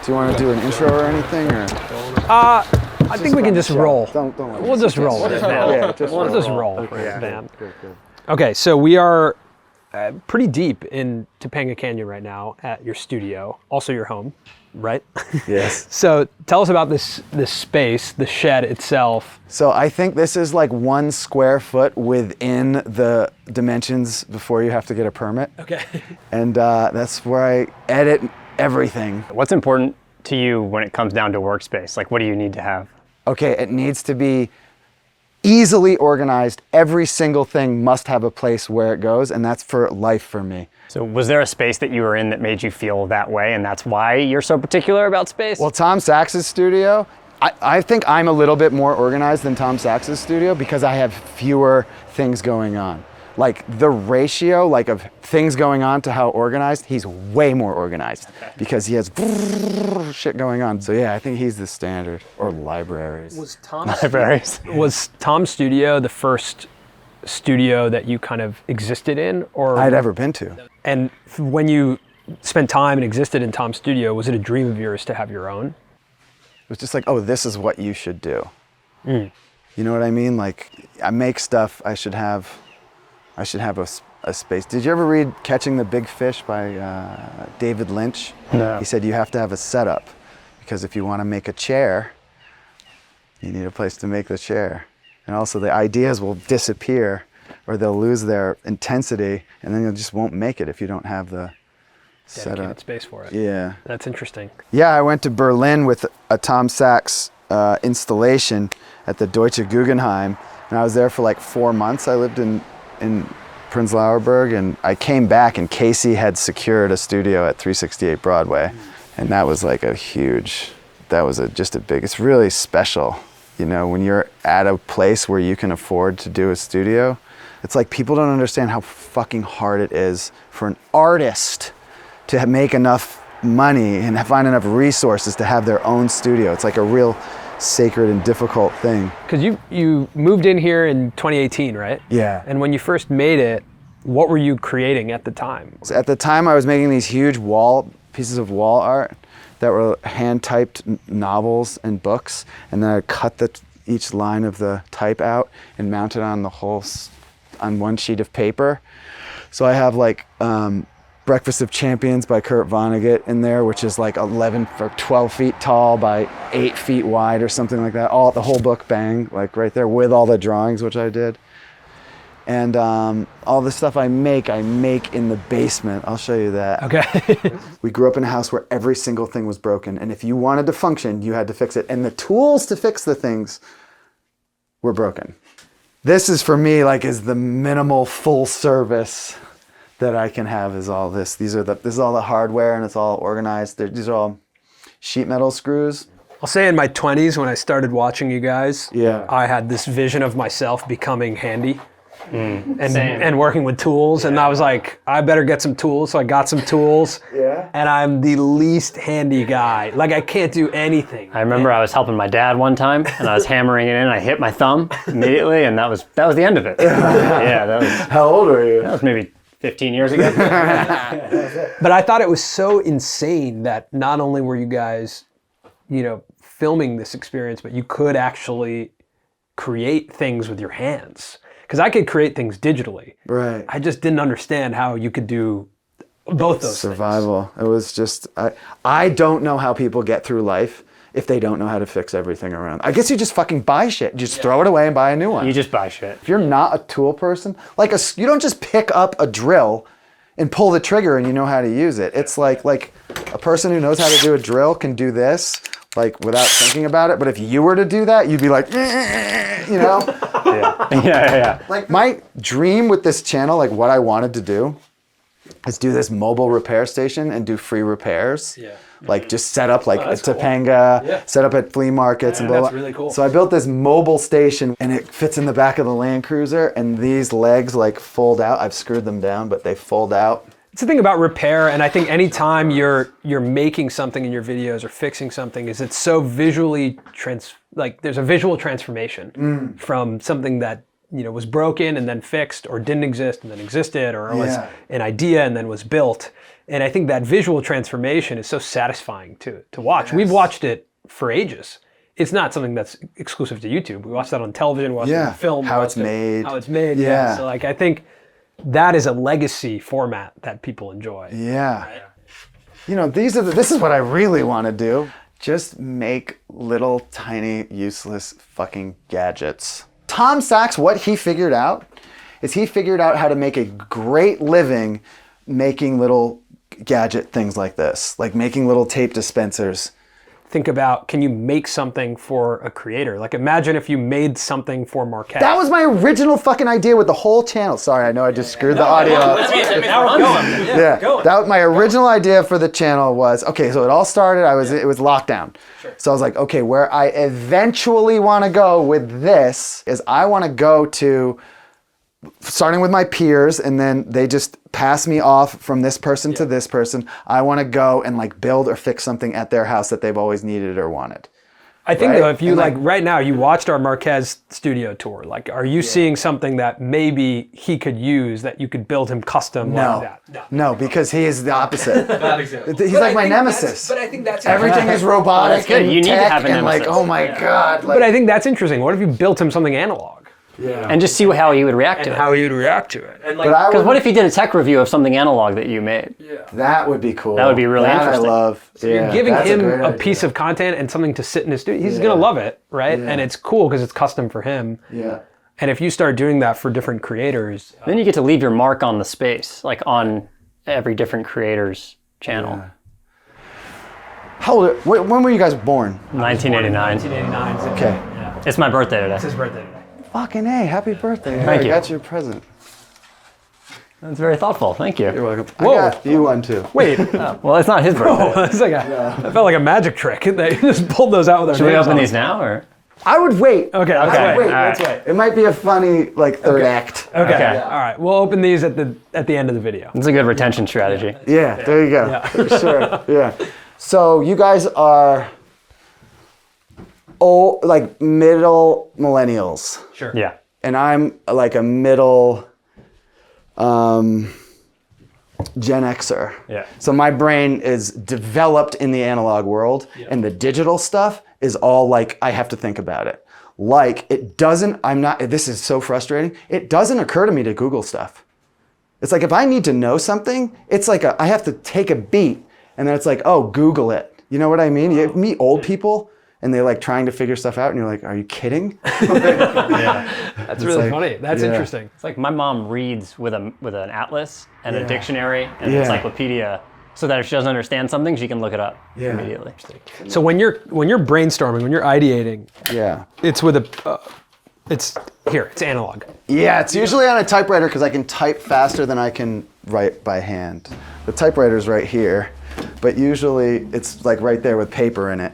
Do you want to do an intro or anything? Or? I think we can just roll. Don't We'll just roll with it, man. We'll just roll with it, man. Good. Okay, so we are pretty deep in Topanga Canyon right now at your studio, also your home, right? Yes. So tell us about this space, the shed itself. So I think this is like 1 square foot within the dimensions before you have to get a permit. Okay. And that's where I edit everything. What's important to you when it comes down to workspace? Like, what do you need to have? Okay, it needs to be easily organized. Every single thing must have a place where it goes, and that's for life for me. So was there a space that you were in that made you feel that way, and that's why you're so particular about space? Well, Tom Sachs's studio, I think I'm a little bit more organized than Tom Sachs's studio because I have fewer things going on. Like the ratio of things going on to how organized, he's way more organized because he has shit going on. So yeah, I think he's the standard. Or libraries. Was Tom's studio the first studio that you kind of existed in, or I'd ever been to? And when you spent time and existed in Tom's studio, was it a dream of yours to have your own? It was just like, oh, this is what you should do. You know what I mean? Like, I make stuff, I should have a space. Did you ever read Catching the Big Fish by David Lynch? No. He said you have to have a setup because if you want to make a chair, you need a place to make the chair. And also the ideas will disappear or they'll lose their intensity and then you just won't make it if you don't have the setup. Space for it. Yeah. That's interesting. Yeah, I went to Berlin with a Tom Sachs installation at the Deutsche Guggenheim and I was there for like 4 months. I lived in Prenzlauer Berg, and I came back and Casey had secured a studio at 368 Broadway, and that was like it's really special, you know, when you're at a place where you can afford to do a studio. It's like people don't understand how fucking hard it is for an artist to make enough money and find enough resources to have their own studio. It's like a real sacred and difficult thing. Because you moved in here in 2018, right? Yeah. And when you first made it, what were you creating at the time? So at the time I was making these huge pieces of wall art that were hand-typed novels and books, and then I cut each line of the type out and mount it on on 1 sheet of paper. So I have like Breakfast of Champions by Kurt Vonnegut in there, which is like 11 or 12 feet tall by 8 feet wide or something like that. The whole book bang, like right there with all the drawings, which I did. And all the stuff I make in the basement. I'll show you that. Okay. We grew up in a house where every single thing was broken. And if you wanted to function, you had to fix it. And the tools to fix the things were broken. This is for me is the minimal full service that I can have is all this. This is all the hardware and it's all organized. These are all sheet metal screws. I'll say in my 20s when I started watching you guys, Yeah. I had this vision of myself becoming handy and working with tools. And I was like, I better get some tools. So I got some tools. Yeah. And I'm the least handy guy. Like I can't do anything. I remember I was helping my dad one time, and I was hammering it in, and I hit my thumb immediately, and that was the end of it. Yeah, that was. How old are you? That was maybe 15 years ago. But I thought it was so insane that not only were you guys, filming this experience, but you could actually create things with your hands. Because I could create things digitally. Right. I just didn't understand how you could do both those Survival. Things. It was just, I don't know how people get through life if they don't know how to fix everything around. I guess you just fucking buy shit. You just throw it away and buy a new one. You just buy shit. If you're not a tool person, you don't just pick up a drill and pull the trigger and you know how to use it. It's like a person who knows how to do a drill can do this, without thinking about it. But if you were to do that, you'd be like, Yeah. Like my dream with this channel, what I wanted to do is do this mobile repair station and do free repairs. Yeah. Just set up a cool. Topanga, Yeah. set up at flea markets and blah, blah. That's really cool. So I built this mobile station and it fits in the back of the Land Cruiser and these legs fold out. I've screwed them down, but they fold out. It's the thing about repair, and I think anytime you're making something in your videos or fixing something, is it's so visually there's a visual transformation from something that was broken and then fixed, or didn't exist and then existed, or was Yeah. an idea and then was built. And I think that visual transformation is so satisfying to watch. Yes. We've watched it for ages. It's not something that's exclusive to YouTube. We watch that on television, we watch it on film. How we it's watch it- made. How it's made, yeah. Yeah. So like, I think that is a legacy format that people enjoy. Yeah. This is what I really want to do. Just make little tiny useless fucking gadgets. Tom Sachs, what he figured out is he figured out how to make a great living making little gadget things like this, like making little tape dispensers. Think about, can you make something for a creator? Like imagine if you made something for Marquette. That was my original fucking idea with the whole channel. Sorry, I know I just screwed the audio up. Now we're going. Yeah, that my original idea for the channel was, okay, so it all started, it was lockdown. So I was like, okay, where I eventually want to go with this is I want to go to, starting with my peers, and then they just pass me off from this person to this person. I want to go and like build or fix something at their house that they've always needed or wanted. I think Right? though, if you And like right now, you watched our Marquez studio tour. Like, are you seeing something that maybe he could use that you could build him custom like that? No, because he is the opposite. Bad example. He's like my nemesis. But I think that's Everything is robotic that's good. and You need to tech have a and like, nemesis. oh my God. Like, But I think that's interesting. What if you built him something analog? And just see how he would react to it. How he'd react to it. And but I Because would, what if he did a tech review of something analog that you made? that would be cool. That would be really That interesting. I love. You're giving him a idea. piece of content and something to sit in his studio. He's gonna love it, right? Yeah. And it's cool because it's custom for him. Yeah. And if you start doing that for different creators, Then you get to leave your mark on the space, like on every different creator's channel. Yeah. How old? When were you guys born? 1989. 1989. Okay. It's my birthday today. It's his birthday today. Fucking A, happy birthday. Thank I you. got you a present. That's very thoughtful. Thank you. You're welcome. Whoa. I got you one too. Wait, Well, it's not his birthday. it's like that felt like a magic trick. They just pulled those out with our Should we names open on these them. now, or? I would wait. Okay, let's Okay. wait. Wait, All right. Let's wait. It might be a funny like third act. Okay. All right. We'll open these at the end of the video. It's a good retention strategy. Yeah, there you go. Yeah. For sure. Yeah. So you guys are like middle millennials. Sure. Yeah. And I'm like a middle Gen Xer. Yeah. So my brain is developed in the analog world, and the digital stuff is all like I have to think about it. Like it doesn't. This is so frustrating. It doesn't occur to me to Google stuff. It's like if I need to know something, it's like I have to take a beat, and then it's like, oh, Google it. You know what I mean? You meet old people, and they're like trying to figure stuff out, and you're like, are you kidding? That's really like- funny. That's yeah. interesting. It's like my mom reads with an atlas and a Yeah. dictionary and an Yeah. encyclopedia, so that if she doesn't understand something, she can look it up Yeah. immediately. So when you're brainstorming, when you're ideating, Yeah. it's with it's analog. Yeah, it's usually on a typewriter because I can type faster than I can write by hand. The typewriter's right here, but usually it's like right there with paper in it.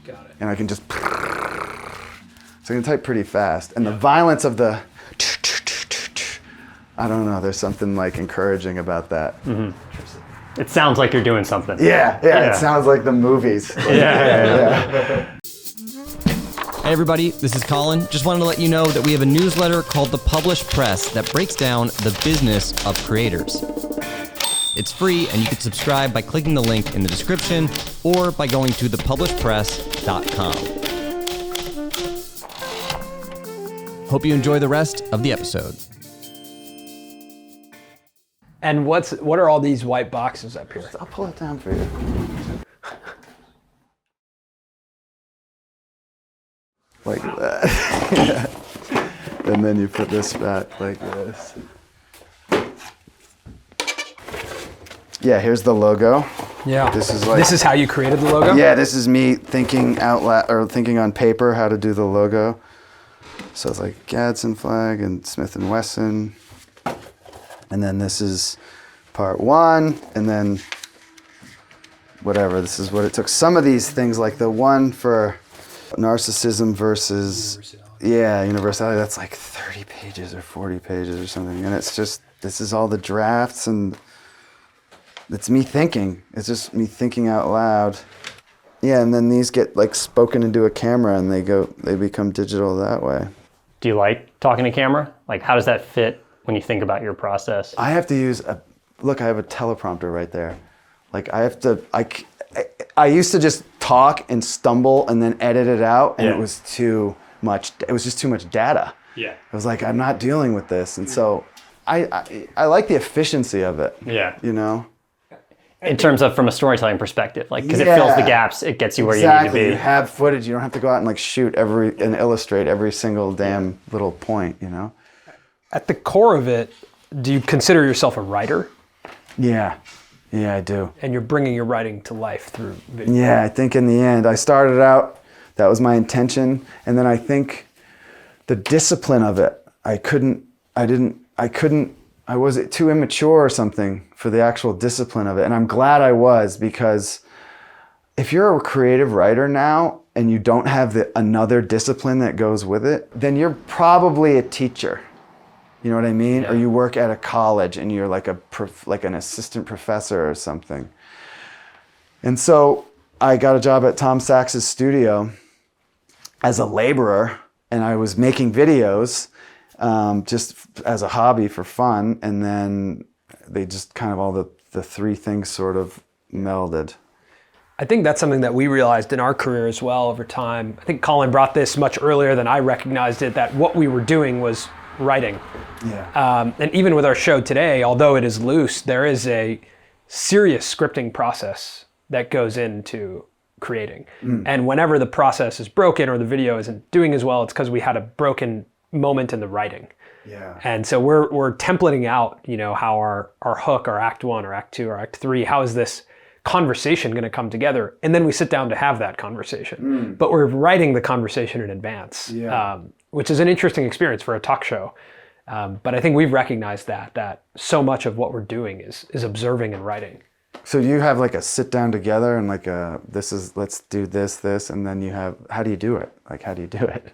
Got it. And I can just, so I can type pretty fast. And the violence of the, I don't know, there's something like encouraging about that. It sounds like you're doing something. Yeah, Yeah. it sounds like the movies. Yeah. Hey everybody, this is Colin. Just wanted to let you know that we have a newsletter called The Published Press that breaks down the business of creators. It's free and you can subscribe by clicking the link in the description or by going to thepublishedpress.com. Hope you enjoy the rest of the episode. And what are all these white boxes up here? I'll pull it down for you. Like that. And then you put this back like this. Yeah, here's the logo. Yeah. This is like- This is how you created the logo? Yeah, this is me thinking out loud, or thinking on paper how to do the logo. So it's like Gadsden flag and Smith & Wesson. And then this is part one, and then whatever, this is what it took. Some of these things, like the one for narcissism versus, universality, that's like 30 pages or 40 pages or something. And it's just, this is all the drafts, and it's me thinking. It's just me thinking out loud. Yeah, and then these get like spoken into a camera and they become digital that way. Do you like talking to camera? Like, how does that fit when you think about your process? I have to use look, I have a teleprompter right there. Like I used to just talk and stumble and then edit it out, and it was too much. It was just too much data. Yeah. I was like, I'm not dealing with this, and so I like the efficiency of it. Yeah. You know. In terms of from a storytelling perspective, like, because it fills the gaps, it gets you where you need to be. You have footage. You don't have to go out and like shoot and illustrate every single damn little point. You know. At the core of it, do you consider yourself a writer? Yeah, I do. And you're bringing your writing to life through video. Yeah, I think in the end, I started out, that was my intention. And then I think the discipline of it, I was too immature or something for the actual discipline of it. And I'm glad I was, because if you're a creative writer now and you don't have another discipline that goes with it, then you're probably a teacher. You know what I mean? Yeah. Or you work at a college and you're like an assistant professor or something. And so I got a job at Tom Sachs's studio as a laborer, and I was making videos just as a hobby for fun. And then they just kind of all the three things sort of melded. I think that's something that we realized in our career as well over time. I think Colin brought this much earlier than I recognized it, that what we were doing was writing. Yeah. And even with our show today, although it is loose, there is a serious scripting process that goes into creating. And whenever the process is broken or the video isn't doing as well, it's because we had a broken moment in the writing. Yeah. And so we're templating out, how our hook, our act 1 or act 2 or act 3, how is this conversation going to come together? And then we sit down to have that conversation. But we're writing the conversation in advance, which is an interesting experience for a talk show. But I think we've recognized that so much of what we're doing is observing and writing. So you have like a sit down together and like let's do this, and then you have, how do you do it? Like, how do you do it?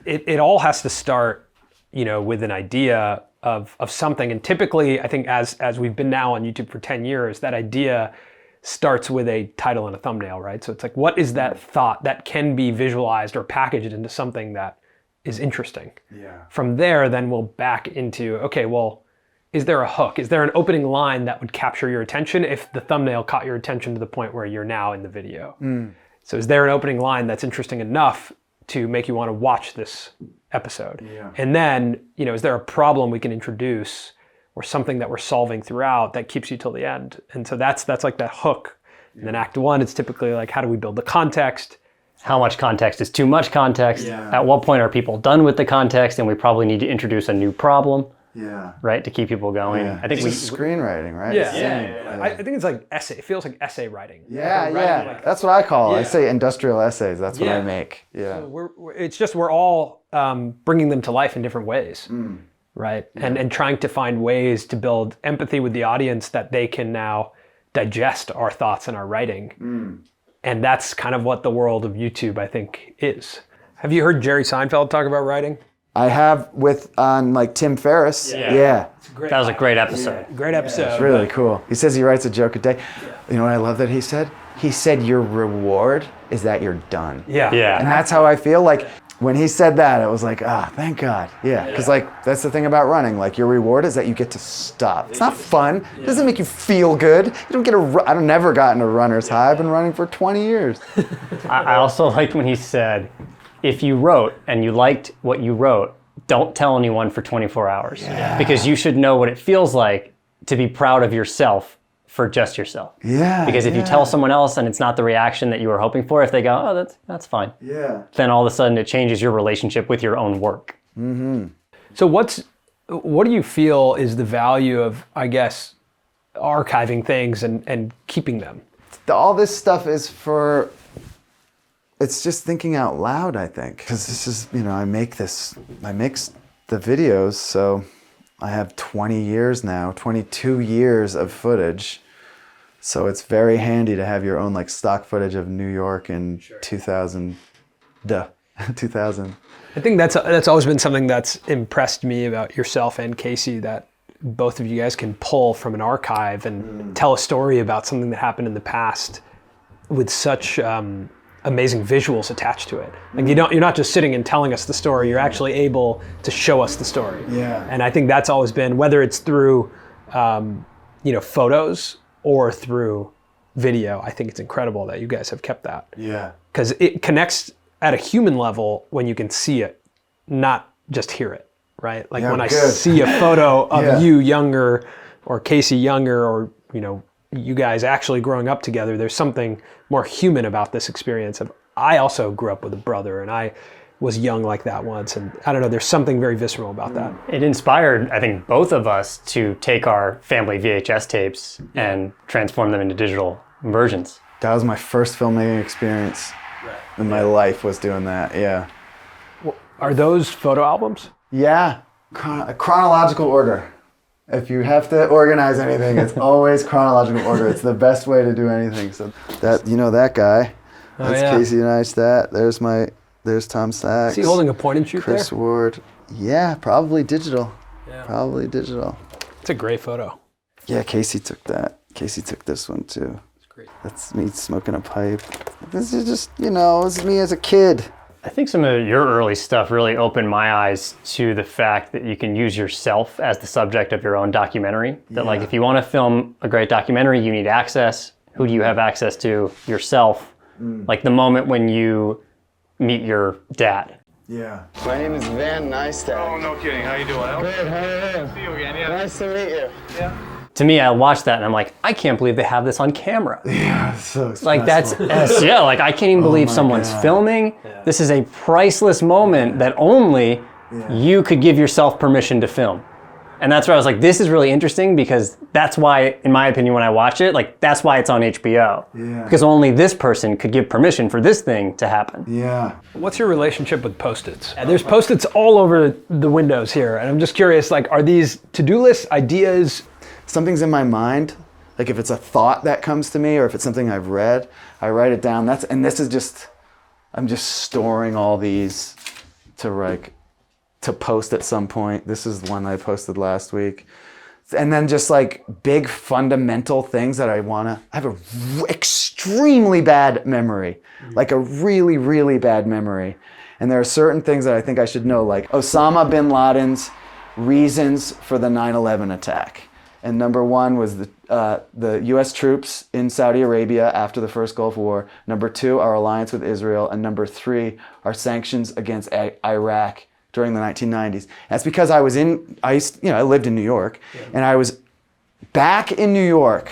It all has to start, with an idea of something. And typically, I think as we've been now on YouTube for 10 years, that idea starts with a title and a thumbnail, right? So it's like, what is that thought that can be visualized or packaged into something that is interesting? Yeah. From there, then we'll back into, okay, well, is there a hook? Is there an opening line that would capture your attention if the thumbnail caught your attention to the point where you're now in the video? So is there an opening line that's interesting enough to make you want to watch this episode? Yeah. And then, is there a problem we can introduce or something that we're solving throughout that keeps you till the end? And so that's like that hook. And then act 1, it's typically like, how do we build the context? How much context is too much context? Yeah. At what point are people done with the context and we probably need to introduce a new problem? Yeah. Right, to keep people going. Yeah. I think it's screenwriting, right? Yeah. I think it's like essay. It feels like essay writing. Yeah, like yeah. like, that's what I call it. I say industrial essays. That's what I make. Yeah. So we're all bringing them to life in different ways, right? Yeah. And trying to find ways to build empathy with the audience that they can now digest our thoughts and our writing. And that's kind of what the world of YouTube, I think, is. Have you heard Jerry Seinfeld talk about writing? I have on like Tim Ferriss. Yeah. That was a great episode. Great episode. It's really cool. He says he writes a joke a day. You know what I love that he said? He said your reward is that you're done. Yeah. And that's how I feel. Like when he said that, it was like, thank God. Yeah. Because like that's the thing about running. Like your reward is that you get to stop. It's not fun. It doesn't make you feel good. You don't get I've never gotten a runner's high. I've been running for 20 years. I also liked when he said, if you wrote and you liked what you wrote, don't tell anyone for 24 hours. Yeah. Because you should know what it feels like to be proud of yourself for just yourself. Yeah. Because if you tell someone else and it's not the reaction that you were hoping for, if they go, oh, that's fine. Yeah. Then all of a sudden it changes your relationship with your own work. Mm-hmm. So what do you feel is the value of, I guess, archiving things and keeping them? All this stuff is it's just thinking out loud, I think, because this is, I make the videos, so I have 22 years of footage, so it's very handy to have your own like stock footage of New York in 2000. I think that's always been something that's impressed me about yourself and Casey, that both of you guys can pull from an archive and tell a story about something that happened in the past with such amazing visuals attached to it. Like you're not just sitting and telling us the story, you're actually able to show us the story. Yeah. And I think that's always been, whether it's through photos or through video, I think it's incredible that you guys have kept that. Yeah. Because it connects at a human level when you can see it, not just hear it, right? Like when I see a photo of you younger, or Casey younger, or you guys actually growing up together, there's something more human about this experience. I also grew up with a brother, and I was young like that once, and I don't know, there's something very visceral about that. It inspired, I think, both of us to take our family VHS tapes and transform them into digital versions. That was my first filmmaking experience in my life, was doing that. Yeah. Are those photo albums? Yeah. Chronological order. If you have to organize anything, it's always chronological order. It's the best way to do anything. So that, that guy, that's Casey Neistat. There's Tom Sachs. Is he holding a point and shoot Chris there? Ward. Yeah, probably digital. Yeah. Probably digital. It's a great photo. Yeah, Casey took that. Casey took this one too. That's great. That's me smoking a pipe. This is just, this is me as a kid. I think some of your early stuff really opened my eyes to the fact that you can use yourself as the subject of your own documentary. That like, if you want to film a great documentary, you need access. Who do you have access to? Yourself. Like the moment when you meet your dad. Yeah. My name is Van Neistat. Oh, no kidding. How you doing? Good, how are you? See you again, yeah. Nice to meet you. Yeah. To me, I watched that and I'm like, I can't believe they have this on camera. Yeah, it's so stressful. Like like I can't even believe someone's filming. Yeah. This is a priceless moment that only you could give yourself permission to film. And that's where I was like, this is really interesting, because that's why, in my opinion, when I watch it, like that's why it's on HBO. Yeah. Because only this person could give permission for this thing to happen. Yeah. What's your relationship with Post-its? There's Post-its all over the windows here, and I'm just curious, like, are these to-do lists, ideas? Something's in my mind, like if it's a thought that comes to me, or if it's something I've read, I write it down. I'm just storing all these to post at some point. This is one I posted last week. And then just like big fundamental things that I have a extremely bad memory, like a really, really bad memory. And there are certain things that I think I should know, like Osama bin Laden's reasons for the 9/11 attack. And number one was the U.S. troops in Saudi Arabia after the first Gulf War. Number two, our alliance with Israel. And number three, our sanctions against Iraq during the 1990s. That's because I lived in New York, and I was back in New York,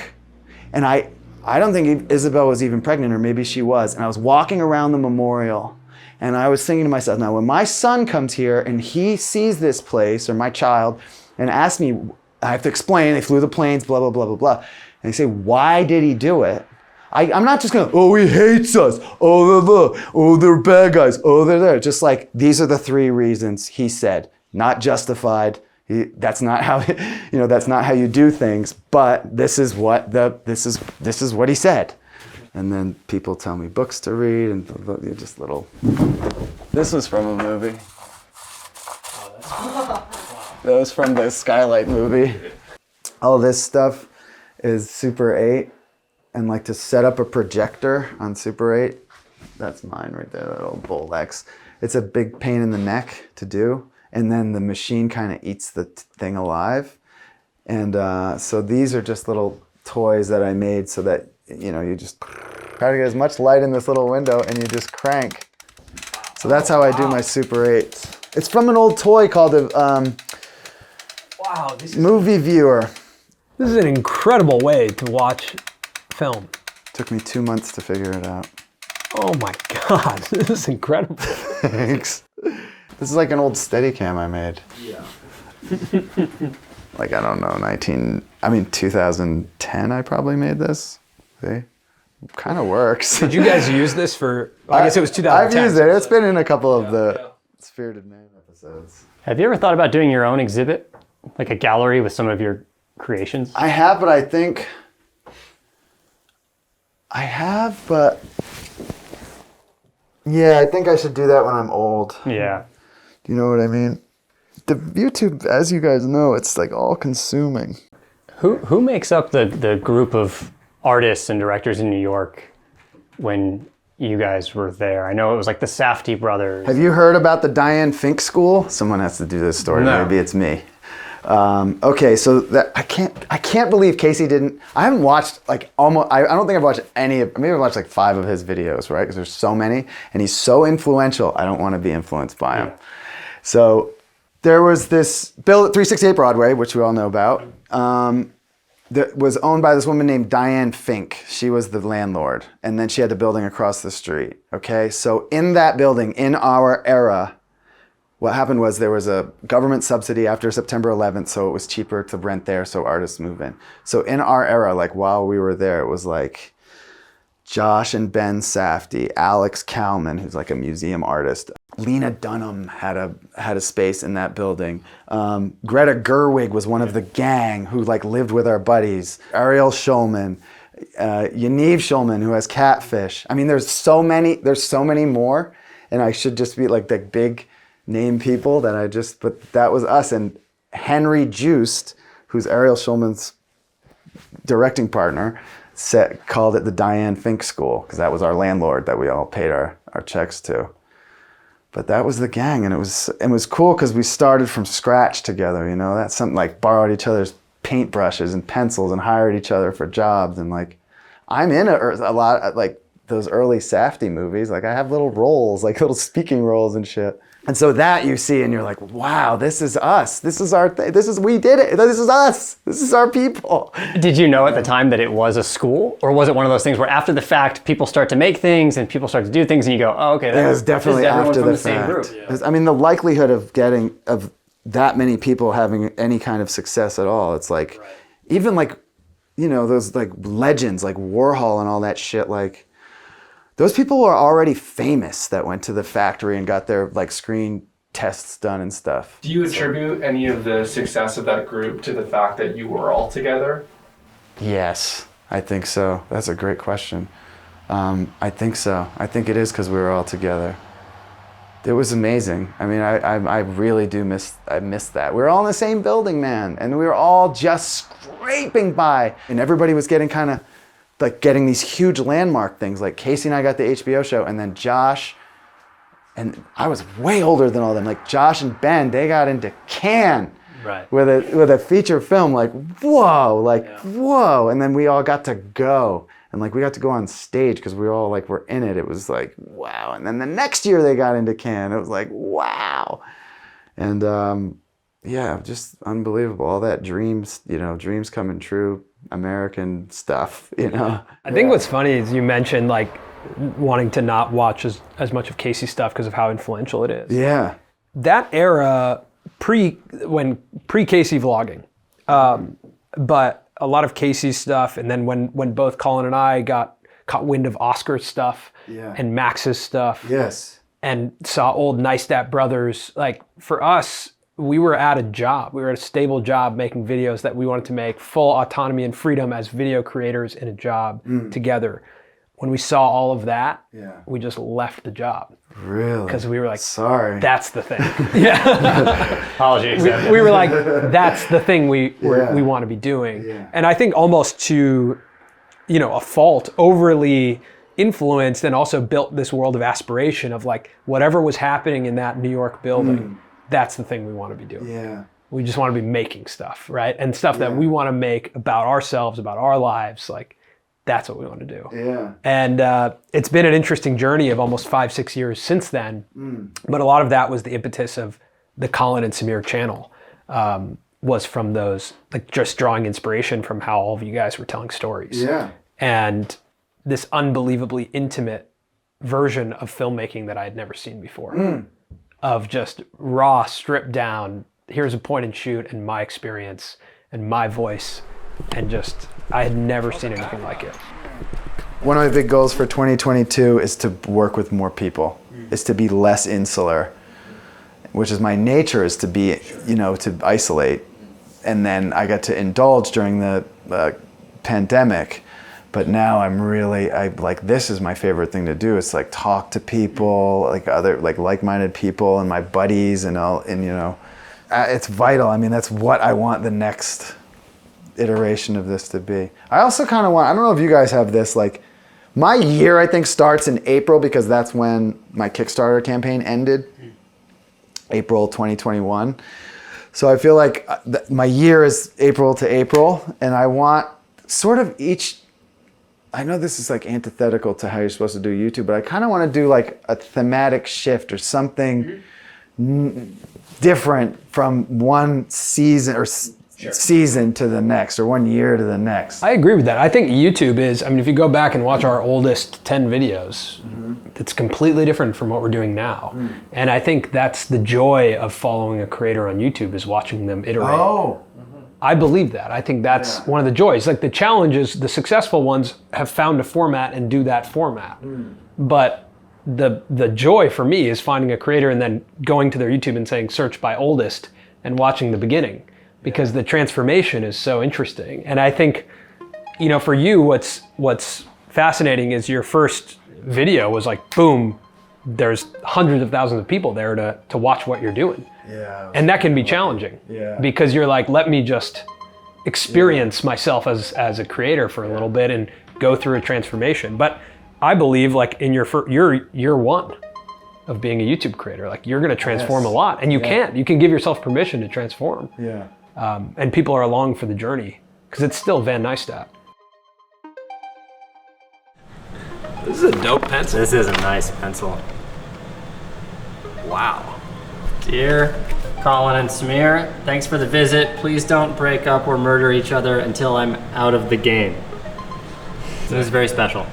and I don't think Isabel was even pregnant, or maybe she was, and I was walking around the memorial, and I was thinking to myself, now when my son comes here and he sees this place, or my child, and asks me, I have to explain, they flew the planes, blah, blah, blah, blah, blah. And they say, why did he do it? I'm not just he hates us. Oh, they're bad guys. Oh, they're there. Just like, these are the three reasons he said. Not justified. That's not how, that's not how you do things. But this is what this is what he said. And then people tell me books to read, and just little. This was from a movie. That was from the Skylight movie. All this stuff is Super 8. And like to set up a projector on Super 8, that's mine right there, that old Bolex. It's a big pain in the neck to do. And then the machine kind of eats the thing alive. And so these are just little toys that I made so that, you just try to get as much light in this little window and you just crank. So that's how I do my Super 8. It's from an old toy called a movie viewer. This is an incredible way to watch film. Took me 2 months to figure it out. Oh my God, this is incredible. Thanks. This is like an old Steadicam I made. Yeah. Like, I don't know, 2010 I probably made this. See? Kind of works. Did you guys use this for, I guess it was 2010. I've used it. It's been in a couple of the Spirited Man episodes. Have you ever thought about doing your own exhibit? Like a gallery with some of your creations? I have, but I think I should do that when I'm old. Yeah. Do you know what I mean? The YouTube, as you guys know, it's like all consuming. Who makes up the group of artists and directors in New York when you guys were there? I know it was like the Safdie brothers. Have you heard about the Diane Fink school? Someone has to do this story. No. Maybe it's me. Okay, so that I can't believe Casey didn't. I haven't watched like almost. I don't think I've watched any of. Maybe I've watched like 5 of his videos, right? Because there's so many, and he's so influential. I don't want to be influenced by him. So there was this build at 368 Broadway, which we all know about. That was owned by this woman named Diane Fink. She was the landlord, and then she had the building across the street. Okay, so in that building, in our era, what happened was there was a government subsidy after September 11th, so it was cheaper to rent there, so artists move in. So in our era, like while we were there, it was like Josh and Ben Safdie, Alex Kalman, who's like a museum artist. Lena Dunham had a space in that building. Greta Gerwig was one of the gang who like lived with our buddies. Ariel Schulman, Yaniv Schulman, who has Catfish. I mean, there's so many more, and I should just be like the big name people but that was us. And Henry Joost, who's Ariel Schulman's directing partner, called it the Diane Fink School because that was our landlord that we all paid our checks to. But that was the gang, and it was cool because we started from scratch together. You know, that's something like borrowed each other's paintbrushes and pencils and hired each other for jobs. And like, I'm in a lot like those early Safdie movies. Like I have little roles, like little speaking roles and shit. And so that you see and you're like, wow, this is us. This is our thing. We did it. This is us. This is our people. Did you know at the time that it was a school? Or was it one of those things where after the fact, people start to make things and people start to do things and you go, oh, okay. It was definitely after the same fact. group. Yeah. I mean, the likelihood of that many people having any kind of success at all, it's like, even like, you know, those like legends like Warhol and all that shit, like, those people were already famous that went to the factory and got their like screen tests done and stuff. Do you attribute any of the success of that group to the fact that you were all together? Yes, I think so. That's a great question. I think so. I think it is because we were all together. It was amazing. I mean, I really do miss that. We were all in the same building, man, and we were all just scraping by, and everybody was getting kind of like getting these huge landmark things. Like Casey and I got the HBO show, and then Josh, and I was way older than all of them. Like Josh and Ben, they got into Cannes with a feature film. Like whoa, and then we all got to go, and like we got to go on stage because we all like were in it. It was like wow, and then the next year they got into Cannes. It was like wow, and yeah, just unbelievable. All that dreams coming true. American stuff, you know. I think what's funny is you mentioned like wanting to not watch as much of Casey's stuff because of how influential it is. Yeah. That era pre-Casey vlogging, but a lot of Casey's stuff, and then when both Colin and I caught wind of Oscar's stuff and Max's stuff, and saw old Neistat brothers, like for us, we were at a job. We were at a stable job making videos that we wanted to make, full autonomy and freedom as video creators in a job together. When we saw all of that, we just left the job. Really? Because we were like, sorry. That's the thing. Yeah. Apologies. We were like, that's the thing we want to be doing. Yeah. And I think almost to, you know, a fault, overly influenced and also built this world of aspiration of like, whatever was happening in that New York building, that's the thing we want to be doing. Yeah. We just want to be making stuff, right? And stuff that we want to make about ourselves, about our lives. Like, that's what we want to do. Yeah. And it's been an interesting journey of almost 5-6 years since then. But a lot of that was the impetus of the Colin and Samir channel, was from those, like just drawing inspiration from how all of you guys were telling stories. Yeah. And this unbelievably intimate version of filmmaking that I had never seen before. Of just raw, stripped down, here's a point and shoot and my experience and my voice, and just, I had never seen anything like it. One of my big goals for 2022 is to work with more people, is to be less insular, which is my nature, is to be, you know, to isolate. And then I got to indulge during the pandemic. But now this is my favorite thing to do. It's like talk to people, like other like-minded people and my buddies and all, and you know, it's vital. I mean, that's what I want the next iteration of this to be. I also kind of want, I don't know if you guys have this, like My year, I think, starts in April because that's when my Kickstarter campaign ended, April 2021. So I feel like my year is April to April, and I want sort of each, I know this is like antithetical to how you're supposed to do YouTube, but I kind of want to do like a thematic shift or something different from one season or season to the next, or 1 year to the next. I agree with that. I think YouTube is, I mean, if you go back and watch our oldest 10 videos, it's completely different from what we're doing now. And I think that's the joy of following a creator on YouTube, is watching them iterate. Oh. I believe that. I think that's one of the joys. Like the challenges, the successful ones have found a format and do that format. But the joy for me is finding a creator and then going to their YouTube and saying search by oldest and watching the beginning, because the transformation is so interesting. And I think, you know, for you, what's fascinating is your first video was like, boom, there's hundreds of thousands of people there to watch what you're doing. Yeah. And that can be challenging. Yeah. Because you're like, let me just experience myself as a creator for a little bit and go through a transformation. But I believe, like, in your year one of being a YouTube creator, like, you're gonna transform a lot, and you can give yourself permission to transform. Yeah. And people are along for the journey, because it's still Van Neistat. This is a dope pencil. This is a nice pencil. Wow. Dear Colin and Samir, thanks for the visit. Please don't break up or murder each other until I'm out of the game. This is very special.